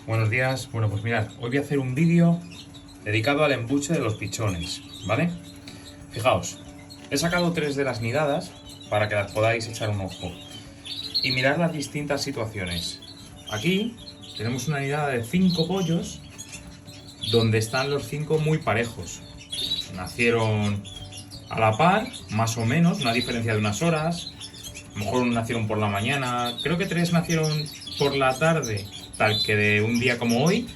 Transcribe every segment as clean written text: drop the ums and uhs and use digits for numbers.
Buenos días. Bueno, pues mirad, hoy voy a hacer un vídeo dedicado al embuche de los pichones, ¿vale? Fijaos, he sacado 3 de las nidadas para que las podáis echar un ojo y mirar las distintas situaciones. Aquí tenemos una nidada de 5 pollos donde están los 5 muy parejos. Nacieron a la par, más o menos, una diferencia de unas horas. A lo mejor nacieron por la mañana, creo que 3 nacieron por la tarde, tal que de un día como hoy,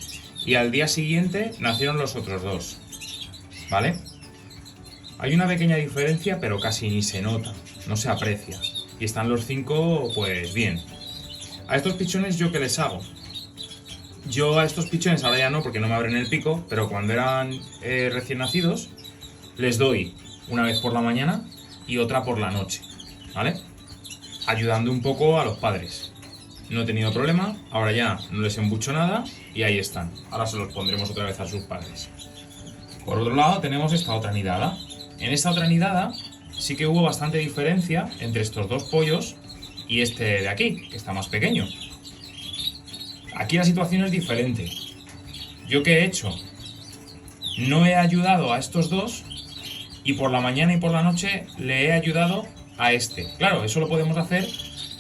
y al día siguiente nacieron los otros 2, ¿vale? Hay una pequeña diferencia, pero casi ni se nota, no se aprecia, y están los 5 pues bien. A estos pichones, ¿yo qué les hago? Yo a estos pichones ahora ya no, porque no me abren el pico, pero cuando eran recién nacidos, les doy una vez por la mañana y otra por la noche, ¿vale? Ayudando un poco a los padres. No he tenido problema, ahora ya no les embucho nada y ahí están. Ahora se los pondremos otra vez a sus padres. Por otro lado tenemos esta otra nidada. En esta otra nidada sí que hubo bastante diferencia entre estos 2 pollos y este de aquí, que está más pequeño. Aquí la situación es diferente. ¿Yo qué he hecho? No he ayudado a estos 2 y por la mañana y por la noche le he ayudado a este. Claro, eso lo podemos hacer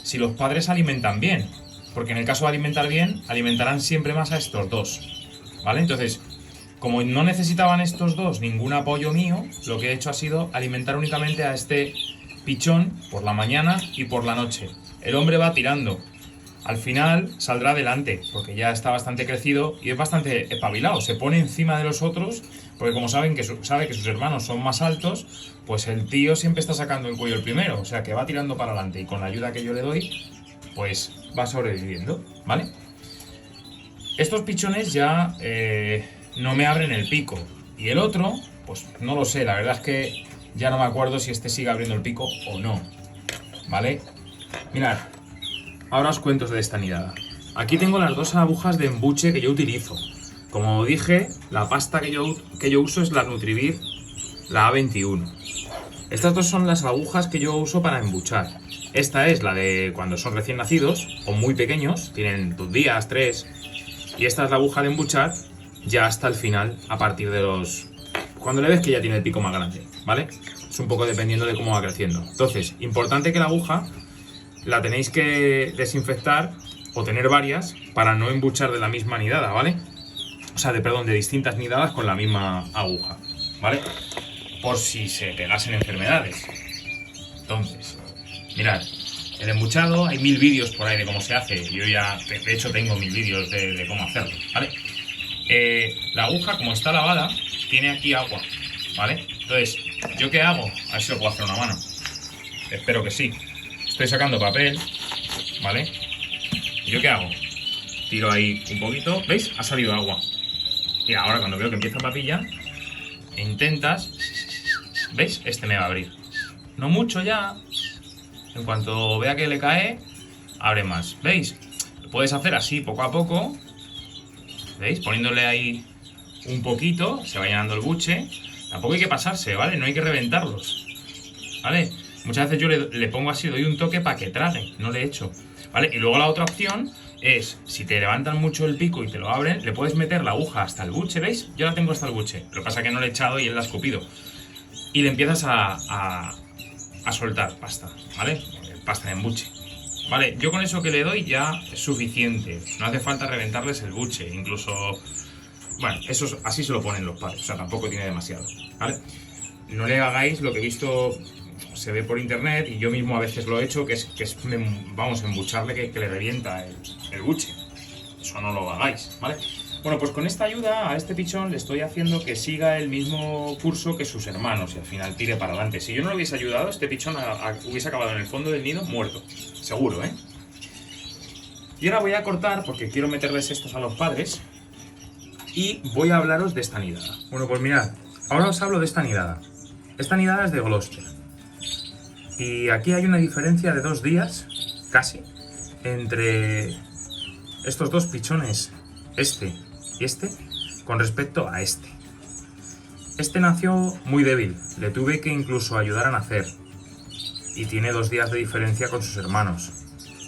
si los padres alimentan bien, porque en el caso de alimentar bien, alimentarán siempre más a estos 2, ¿vale? Entonces, como no necesitaban estos 2 ningún apoyo mío, lo que he hecho ha sido alimentar únicamente a este pichón por la mañana y por la noche. El hombre va tirando. Al final saldrá adelante, porque ya está bastante crecido y es bastante espabilado. Se pone encima de los otros, porque como sabe que sus hermanos son más altos, pues el tío siempre está sacando el cuello el primero. O sea que va tirando para adelante y con la ayuda que yo le doy, pues va sobreviviendo, ¿vale? Estos pichones ya no me abren el pico. Y el otro, pues no lo sé. La verdad es que ya no me acuerdo si este sigue abriendo el pico o no, ¿vale? Mirad. Ahora os cuento de esta nidada. Aquí tengo las 2 agujas de embuche que yo utilizo. Como dije, la pasta que yo uso es la Nutrivir, la A21. Estas 2 son las agujas que yo uso para embuchar. Esta es la de cuando son recién nacidos o muy pequeños, tienen 2 días, 3. Y esta es la aguja de embuchar ya hasta el final, a partir de los... cuando le ves que ya tiene el pico más grande, ¿vale? Es un poco dependiendo de cómo va creciendo. Entonces, importante que la aguja la tenéis que desinfectar o tener varias para no embuchar de la misma nidada, ¿vale? O sea, de distintas nidadas con la misma aguja, ¿vale? Por si se pegasen enfermedades. Entonces, mirad, el embuchado, hay 1000 vídeos por ahí de cómo se hace. Yo ya, de hecho, tengo 1000 vídeos de cómo hacerlo, ¿vale? La aguja, como está lavada, tiene aquí agua, ¿vale? Entonces, ¿yo qué hago? A ver si lo puedo hacer a una mano. Espero que sí. Estoy sacando papel, ¿vale? ¿Y yo qué hago? Tiro ahí un poquito, ¿veis? Ha salido agua. Y ahora cuando veo que empieza a papilla, intentas, ¿veis? Este me va a abrir. No mucho ya. En cuanto vea que le cae, abre más. ¿Veis? Lo puedes hacer así, poco a poco. ¿Veis? Poniéndole ahí un poquito, se va llenando el buche. Tampoco hay que pasarse, ¿vale? No hay que reventarlos, ¿vale? Muchas veces yo le pongo así, doy un toque para que trague, no le echo, ¿vale? Y luego la otra opción es, si te levantan mucho el pico y te lo abren, le puedes meter la aguja hasta el buche, ¿veis? Yo la tengo hasta el buche, lo que pasa es que no le he echado y él la ha escupido. Y le empiezas a soltar pasta, ¿vale? Pasta de embuche, ¿vale? Yo con eso que le doy ya es suficiente, no hace falta reventarles el buche, incluso... Bueno, eso así se lo ponen los padres, o sea, tampoco tiene demasiado, ¿vale? No le hagáis lo que he visto... se ve por internet y yo mismo a veces lo he hecho, que es vamos, embucharle que le revienta el buche. Eso no lo hagáis, ¿vale? Bueno, pues con esta ayuda a este pichón le estoy haciendo que siga el mismo curso que sus hermanos y al final tire para adelante. Si yo no lo hubiese ayudado, este pichón hubiese acabado en el fondo del nido muerto. Seguro, ¿eh? Y ahora voy a cortar porque quiero meterles estos a los padres y voy a hablaros de esta nidada. Bueno, pues mirad, ahora os hablo de esta nidada. Esta nidada es de Gloucester. Y aquí hay una diferencia de 2 días, casi, entre estos 2 pichones, este y este, con respecto a este. Este nació muy débil, le tuve que incluso ayudar a nacer. Y tiene 2 días de diferencia con sus hermanos.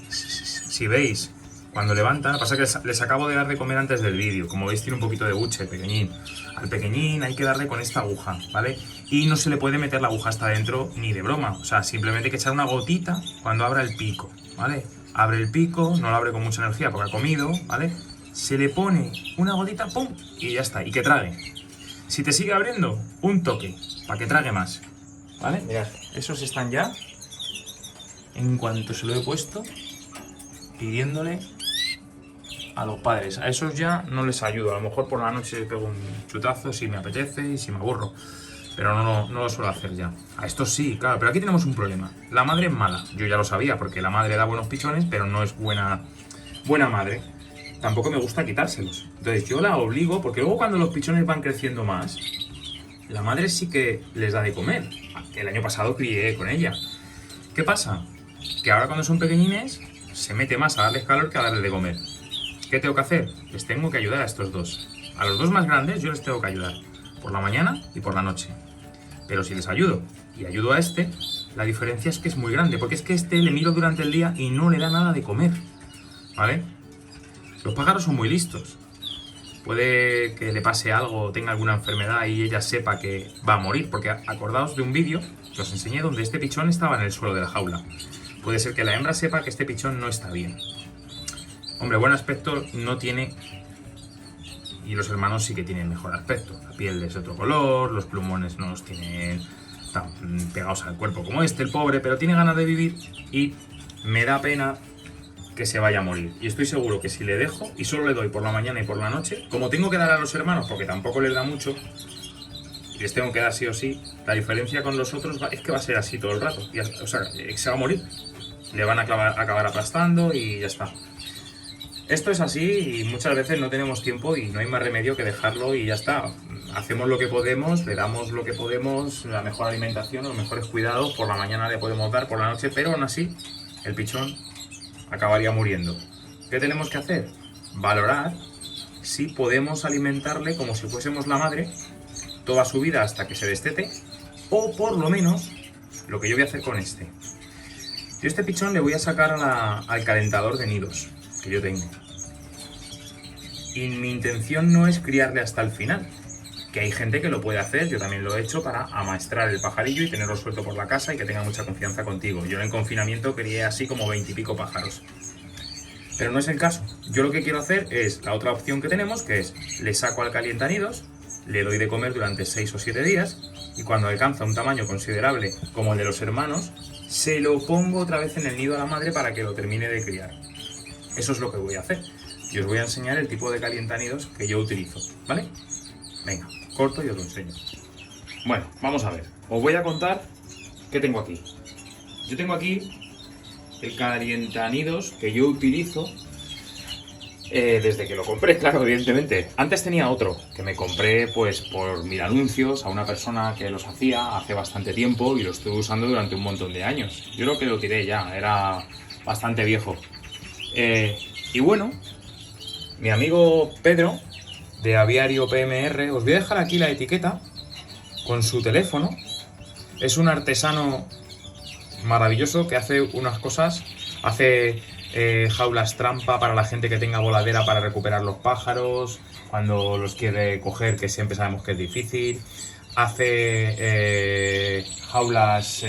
Si veis Cuando levantan, pasa que les acabo de dar de comer antes del vídeo. Como veis tiene un poquito de buche el pequeñín. Al pequeñín hay que darle con esta aguja, ¿vale? Y no se le puede meter la aguja hasta adentro ni de broma. O sea, simplemente hay que echar una gotita cuando abra el pico, ¿vale? Abre el pico, no lo abre con mucha energía porque ha comido, ¿vale? Se le pone una gotita, ¡pum! Y ya está, y que trague. Si te sigue abriendo, un toque, para que trague más, ¿vale? Mirad, esos están ya, en cuanto se lo he puesto, pidiéndole a los padres. A esos ya no les ayudo, a lo mejor por la noche pego un chutazo si me apetece y si me aburro, pero no lo suelo hacer ya. A estos sí, claro, pero aquí tenemos un problema. La madre es mala, yo ya lo sabía, porque la madre da buenos pichones, pero no es buena madre. Tampoco me gusta quitárselos. Entonces yo la obligo, porque luego cuando los pichones van creciendo más, la madre sí que les da de comer. El año pasado crié con ella. ¿Qué pasa? Que ahora cuando son pequeñines, se mete más a darles calor que a darles de comer. ¿Qué tengo que hacer? Les tengo que ayudar a estos dos. A los dos más grandes yo les tengo que ayudar. Por la mañana y por la noche. Pero si les ayudo y ayudo a este, la diferencia es que es muy grande. Porque es que este le miro durante el día y no le da nada de comer. ¿Vale? Los pájaros son muy listos. Puede que le pase algo, tenga alguna enfermedad y ella sepa que va a morir. Porque acordaos de un vídeo que os enseñé donde este pichón estaba en el suelo de la jaula. Puede ser que la hembra sepa que este pichón no está bien. Hombre, buen aspecto no tiene. Y los hermanos sí que tienen mejor aspecto. La piel es de otro color, los plumones no los tienen tan pegados al cuerpo como este, el pobre, pero tiene ganas de vivir y me da pena que se vaya a morir. Y estoy seguro que si le dejo y solo le doy por la mañana y por la noche, como tengo que dar a los hermanos porque tampoco les da mucho, y les tengo que dar sí o sí, la diferencia con los otros es que va a ser así todo el rato. O sea, se va a morir. Le van a acabar aplastando y ya está. Esto es así y muchas veces no tenemos tiempo y no hay más remedio que dejarlo y ya está. Hacemos lo que podemos, le damos lo que podemos, la mejor alimentación, los mejores cuidados, por la mañana le podemos dar, por la noche, pero aún así el pichón acabaría muriendo. ¿Qué tenemos que hacer? Valorar si podemos alimentarle como si fuésemos la madre toda su vida hasta que se destete, o por lo menos lo que yo voy a hacer con este. Yo este pichón le voy a sacar al calentador de nidos que yo tengo. Y mi intención no es criarle hasta el final, que hay gente que lo puede hacer, yo también lo he hecho para amaestrar el pajarillo y tenerlo suelto por la casa y que tenga mucha confianza contigo. Yo en el confinamiento crié así como 20 y pico pájaros. Pero no es el caso. Yo lo que quiero hacer es la otra opción que tenemos, que es le saco al calientanidos, le doy de comer durante 6 o 7 días y cuando alcanza un tamaño considerable como el de los hermanos, se lo pongo otra vez en el nido a la madre para que lo termine de criar. Eso es lo que voy a hacer. Y os voy a enseñar el tipo de calientanidos que yo utilizo, ¿vale? Venga, corto y os lo enseño. Bueno, vamos a ver. Os voy a contar qué tengo aquí. Yo tengo aquí el calientanidos que yo utilizo desde que lo compré, claro, evidentemente. Antes tenía otro que me compré pues por mil anuncios a una persona que los hacía hace bastante tiempo y lo estuve usando durante un montón de años. Yo creo que lo tiré ya, era bastante viejo. Y bueno, mi amigo Pedro de Aviario PMR, os voy a dejar aquí la etiqueta con su teléfono. Es un artesano maravilloso que hace unas cosas, hace jaulas trampa para la gente que tenga voladera para recuperar los pájaros cuando los quiere coger, que siempre sabemos que es difícil. Hace jaulas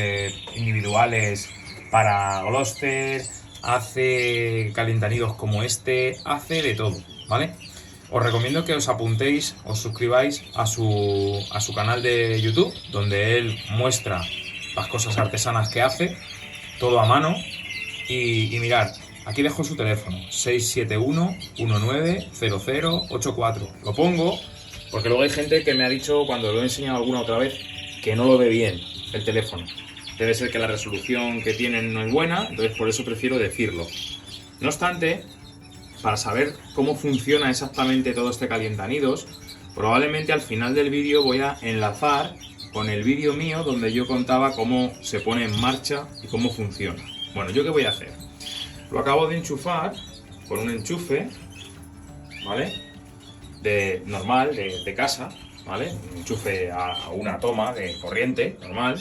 individuales para Gloster, hace calentanidos como este, hace de todo, ¿vale? Os recomiendo que os apuntéis, os suscribáis a su canal de YouTube, donde él muestra las cosas artesanas que hace, todo a mano. Y mirad, aquí dejo su teléfono, 671-190084. Lo pongo porque luego hay gente que me ha dicho, cuando lo he enseñado alguna otra vez, que no lo ve bien el teléfono. Debe ser que la resolución que tienen no es buena, entonces por eso prefiero decirlo. No obstante, para saber cómo funciona exactamente todo este calientanidos, probablemente al final del vídeo voy a enlazar con el vídeo mío donde yo contaba cómo se pone en marcha y cómo funciona. Bueno, ¿yo qué voy a hacer? Lo acabo de enchufar con un enchufe, ¿vale? Normal, de casa, ¿vale? Un enchufe a una toma de corriente normal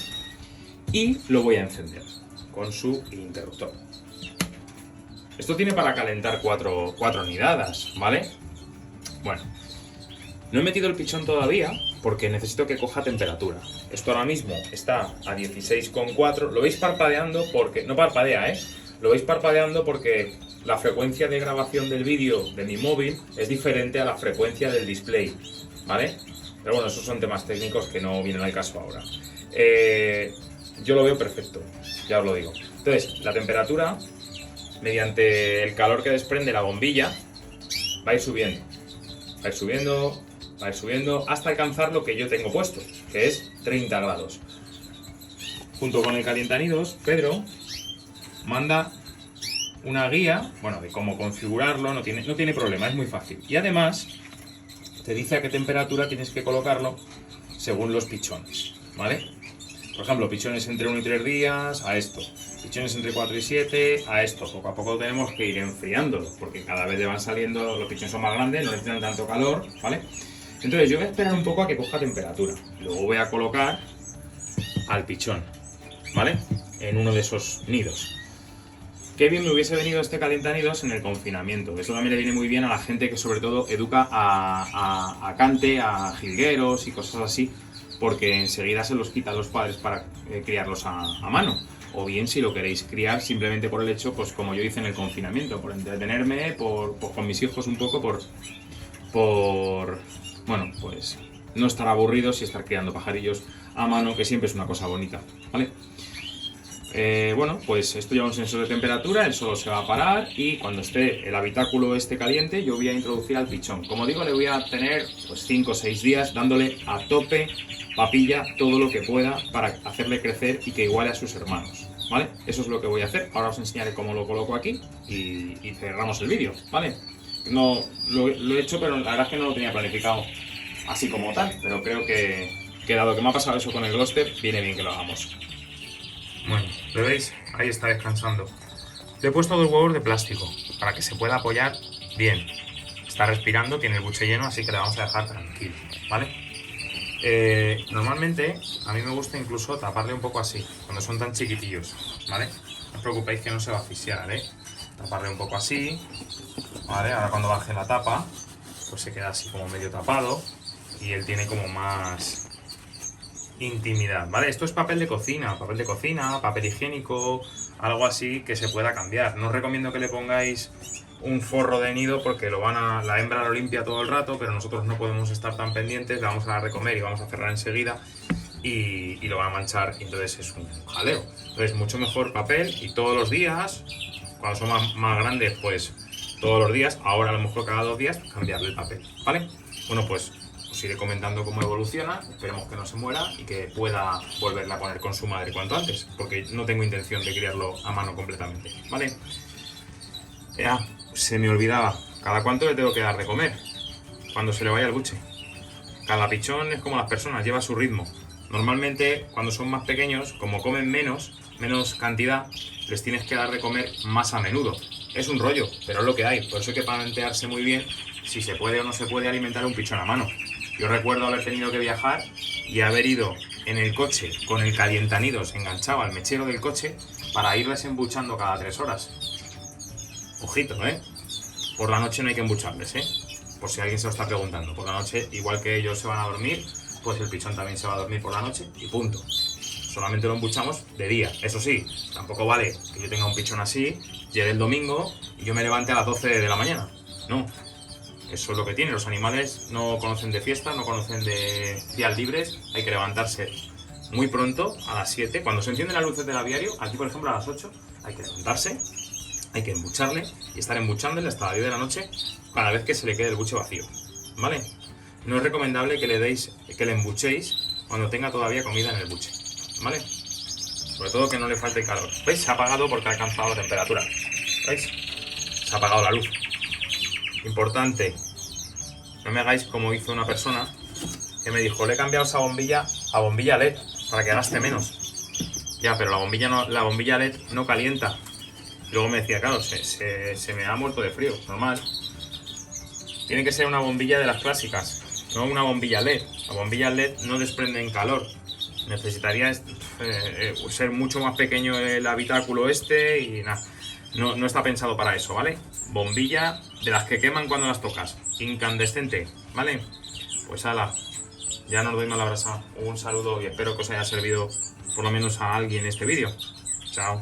y lo voy a encender con su interruptor. Esto tiene para calentar cuatro nidadas, ¿vale? Bueno, no he metido el pichón todavía porque necesito que coja temperatura. Esto ahora mismo está a 16,4. Lo veis parpadeando porque... No parpadea, ¿eh? Lo veis parpadeando porque la frecuencia de grabación del vídeo de mi móvil es diferente a la frecuencia del display, ¿vale? Pero bueno, esos son temas técnicos que no vienen al caso ahora. Yo lo veo perfecto, ya os lo digo. Entonces, la temperatura, mediante el calor que desprende la bombilla, va a ir subiendo. Va a ir subiendo, va a ir subiendo, hasta alcanzar lo que yo tengo puesto, que es 30 grados. Junto con el calientanidos, Pedro manda una guía, bueno, de cómo configurarlo, no tiene problema, es muy fácil. Y además, te dice a qué temperatura tienes que colocarlo según los pichones, ¿vale? Por ejemplo, pichones entre 1 y 3 días, a esto. Pichones entre 4 y 7, a esto. Poco a poco tenemos que ir enfriándolo, porque cada vez le van saliendo, los pichones son más grandes, no necesitan tanto calor, ¿vale? Entonces yo voy a esperar un poco a que coja temperatura. Luego voy a colocar al pichón, ¿vale? En uno de esos nidos. Qué bien me hubiese venido este calientanidos en el confinamiento. Eso también le viene muy bien a la gente que sobre todo educa a cante, a jilgueros y cosas así, porque enseguida se los quita a los padres para criarlos a mano. O bien si lo queréis criar simplemente por el hecho, pues como yo hice en el confinamiento, por entretenerme, con mis hijos un poco, bueno, pues no estar aburridos y estar criando pajarillos a mano, que siempre es una cosa bonita, ¿vale? Bueno, pues esto lleva un sensor de temperatura, él solo se va a parar y cuando esté el habitáculo caliente yo voy a introducir al pichón. Como digo, le voy a tener pues 5 o 6 días dándole a tope papilla todo lo que pueda para hacerle crecer y que iguale a sus hermanos, ¿vale? Eso es lo que voy a hacer. Ahora os enseñaré cómo lo coloco aquí y cerramos el vídeo, ¿vale? No lo he hecho, pero la verdad es que no lo tenía planificado así como tal, pero creo que dado que me ha pasado eso con el Gloster, viene bien que lo hagamos. Bueno, ¿lo veis? Ahí está descansando. Le he puesto 2 huevos de plástico para que se pueda apoyar bien. Está respirando, tiene el buche lleno, así que le vamos a dejar tranquilo, ¿vale? Normalmente a mí me gusta incluso taparle un poco así, cuando son tan chiquitillos, ¿vale? No os preocupéis que no se va a asfixiar, ¿eh? Taparle un poco así, ¿vale? Ahora cuando baje la tapa, pues se queda así como medio tapado y él tiene como más intimidad, ¿vale? Esto es papel de cocina, papel higiénico, algo así que se pueda cambiar. No os recomiendo que le pongáis un forro de nido porque la hembra lo limpia todo el rato, pero nosotros no podemos estar tan pendientes, le vamos a dar de comer y vamos a cerrar enseguida y lo van a manchar y entonces es un jaleo. Entonces mucho mejor papel y todos los días, cuando son más grandes, pues todos los días, ahora a lo mejor cada 2 días, cambiarle el papel, ¿vale? Bueno, pues os iré comentando cómo evoluciona, esperemos que no se muera y que pueda volverla a poner con su madre cuanto antes, porque no tengo intención de criarlo a mano completamente, ¿vale? Se me olvidaba, ¿cada cuánto le tengo que dar de comer? Cuando se le vaya el buche. Cada pichón es como las personas, lleva su ritmo. Normalmente, cuando son más pequeños, como comen menos cantidad, les tienes que dar de comer más a menudo. Es un rollo, pero es lo que hay, por eso hay que plantearse muy bien si se puede o no se puede alimentar un pichón a mano. Yo recuerdo haber tenido que viajar y haber ido en el coche con el calientanidos enganchado al mechero del coche para irles embuchando cada 3 horas. Ojito, ¿eh? Por la noche no hay que embucharles, ¿eh? Por si alguien se lo está preguntando. Por la noche, igual que ellos se van a dormir, pues el pichón también se va a dormir por la noche y punto. Solamente lo embuchamos de día. Eso sí, tampoco vale que yo tenga un pichón así, llegue el domingo y yo me levante a las 12 de la mañana. No. Eso es lo que tiene. Los animales no conocen de fiesta, no conocen de días libres. Hay que levantarse muy pronto, a las 7. Cuando se encienden las luces del aviario, aquí por ejemplo a las 8, hay que levantarse, hay que embucharle y estar embuchándole hasta las 10 de la noche cada vez que se le quede el buche vacío, ¿vale? No es recomendable que le embuchéis cuando tenga todavía comida en el buche, ¿vale? Sobre todo que no le falte calor. ¿Veis? Se ha apagado porque ha alcanzado la temperatura. ¿Veis? Se ha apagado la luz. Importante, no me hagáis como hizo una persona que me dijo, le he cambiado esa bombilla a bombilla LED para que gaste menos. Ya, pero la bombilla LED no calienta. Luego me decía, claro, se me ha muerto de frío, normal. Tiene que ser una bombilla de las clásicas, no una bombilla LED. Las bombillas LED no desprenden calor. Necesitaría ser mucho más pequeño el habitáculo y nada. No está pensado para eso, ¿vale? Bombilla de las que queman cuando las tocas. Incandescente, ¿vale? Pues ala, ya no os doy mala brasa. Un saludo y espero que os haya servido por lo menos a alguien este vídeo. Chao.